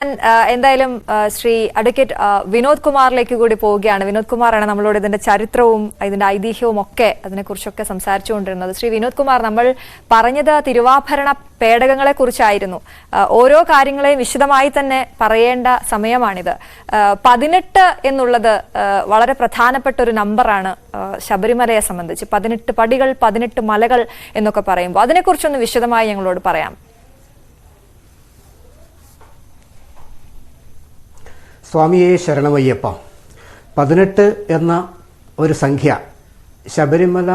എന്തായാലും ശ്രീ അഡ്വക്കേറ്റ് വിനോദ് കുമാറിലേക്ക് കൂടി പോവുകയാണ്. വിനോദ് കുമാറാണ് നമ്മളോട് ഇതിന്റെ ചരിത്രവും ഇതിന്റെ ഐതിഹ്യവും ഒക്കെ അതിനെക്കുറിച്ചൊക്കെ സംസാരിച്ചുകൊണ്ടിരുന്നത്. ശ്രീ വിനോദ് കുമാർ, നമ്മൾ പറഞ്ഞത് തിരുവാഭരണ പേടകങ്ങളെ കുറിച്ചായിരുന്നു. ഓരോ കാര്യങ്ങളെയും വിശദമായി തന്നെ പറയേണ്ട സമയമാണിത്. 18 എന്നുള്ളത് വളരെ പ്രധാനപ്പെട്ട ഒരു നമ്പറാണ് ശബരിമലയെ സംബന്ധിച്ച്. 18 പടികൾ, 18 മലകൾ എന്നൊക്കെ പറയുമ്പോൾ അതിനെക്കുറിച്ചൊന്ന് വിശദമായി ഞങ്ങളോട് പറയാം. സ്വാമിയെ ശരണമയ്യപ്പ. 18 എന്ന ഒരു സംഖ്യ ശബരിമല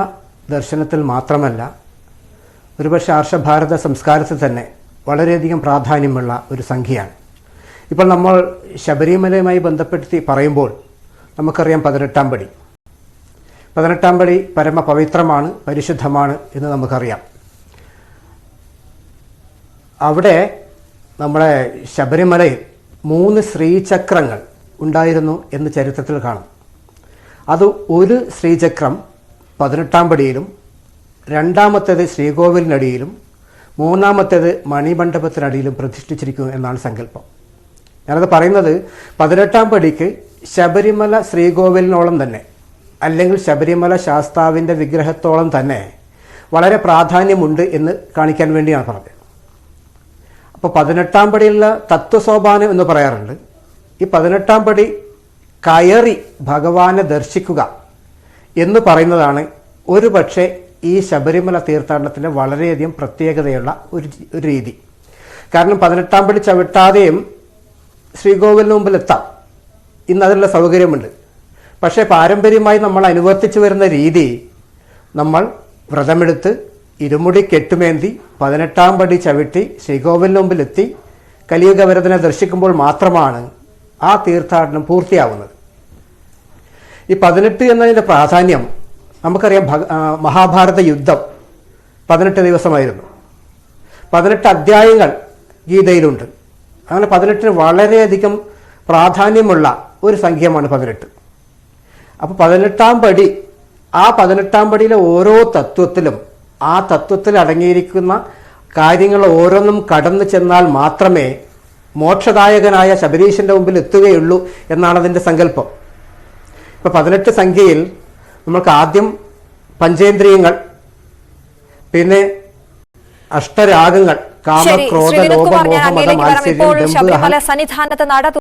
ദർശനത്തിൽ മാത്രമല്ല, ഒരുപക്ഷെ ആർഷഭാരത സംസ്കാരത്തിൽ തന്നെ വളരെയധികം പ്രാധാന്യമുള്ള ഒരു സംഖ്യയാണ്. ഇപ്പോൾ നമ്മൾ ശബരിമലയുമായി ബന്ധപ്പെടുത്തി പറയുമ്പോൾ നമുക്കറിയാം 18-ാം പടി. 18-ാം പടി പരമപവിത്രമാണ്, പരിശുദ്ധമാണ് എന്ന് നമുക്കറിയാം. അവിടെ നമ്മുടെ ശബരിമലയിൽ 3 ശ്രീചക്രങ്ങൾ ഉണ്ടായിരുന്നു എന്ന് ചരിത്രത്തിൽ കാണും. അത് ഒരു ശ്രീചക്രം 18-ാം പടിയിലും, രണ്ടാമത്തേത് ശ്രീകോവിലിനടിയിലും, മൂന്നാമത്തേത് മണിമണ്ഡപത്തിനടിയിലും പ്രതിഷ്ഠിച്ചിരിക്കുന്നു എന്നാണ് സങ്കല്പം. ഞാനത് പറയുന്നത് 18-ാം പടിക്ക് ശബരിമല ശ്രീകോവിലിനോളം തന്നെ, അല്ലെങ്കിൽ ശബരിമല ശാസ്താവിൻ്റെ വിഗ്രഹത്തോളം തന്നെ വളരെ പ്രാധാന്യമുണ്ട് എന്ന് കാണിക്കാൻ വേണ്ടിയാണ് പറഞ്ഞത്. അപ്പോൾ 18-ാം പടിയുള്ള തത്വസോപാനം എന്ന് പറയാറുണ്ട്. ഈ 18-ാം പടി കയറി ഭഗവാനെ ദർശിക്കുക എന്ന് പറയുന്നതാണ് ഒരു പക്ഷേ ഈ ശബരിമല തീർത്ഥാടനത്തിൻ്റെ വളരെയധികം പ്രത്യേകതയുള്ള ഒരു രീതി. കാരണം 18-ാം പടി ചവിട്ടാതെയും ശ്രീകോവിലിന് മുമ്പിൽ എത്താം. ഇന്ന് അതിനുള്ള സൗകര്യമുണ്ട്. പക്ഷേ പാരമ്പര്യമായി നമ്മൾ അനുവർത്തിച്ചു വരുന്ന രീതി, നമ്മൾ വ്രതമെടുത്ത് ഇരുമുടി കെട്ടുമേന്തി 18-ാം പടി ചവിട്ടി ശ്രീകോവിലിന് മുമ്പിലെത്തി കലിയുഗവരതനെ ദർശിക്കുമ്പോൾ മാത്രമാണ് ആ തീർത്ഥാടനം പൂർത്തിയാവുന്നത്. ഈ 18 എന്നതിൻ്റെ പ്രാധാന്യം നമുക്കറിയാം. മഹാഭാരത യുദ്ധം 18 ദിവസമായിരുന്നു. 18 അധ്യായങ്ങൾ ഗീതയിലുണ്ട്. അങ്ങനെ 18-ന് വളരെയധികം പ്രാധാന്യമുള്ള ഒരു സംഖ്യമാണ് 18. അപ്പോൾ 18-ാം പടി, ആ 18-ാം പടിയിലെ ഓരോ തത്വത്തിലും ആ തത്വത്തിൽ അടങ്ങിയിരിക്കുന്ന കാര്യങ്ങൾ ഓരോന്നും കടന്നു ചെന്നാൽ മാത്രമേ മോക്ഷദായകനായ ശബരീശൻ്റെ മുമ്പിൽ എത്തുകയുള്ളൂ എന്നാണ് അതിൻ്റെ സങ്കല്പം. ഇപ്പോൾ 18 സംഖ്യയിൽ നമുക്ക് ആദ്യം പഞ്ചേന്ദ്രിയങ്ങൾ, പിന്നെ അഷ്ടരാഗങ്ങൾ, കാമ, ക്രോധ, ലോഭ, മോഹ, മത, മാത്സര്യം, ദമ്പ്,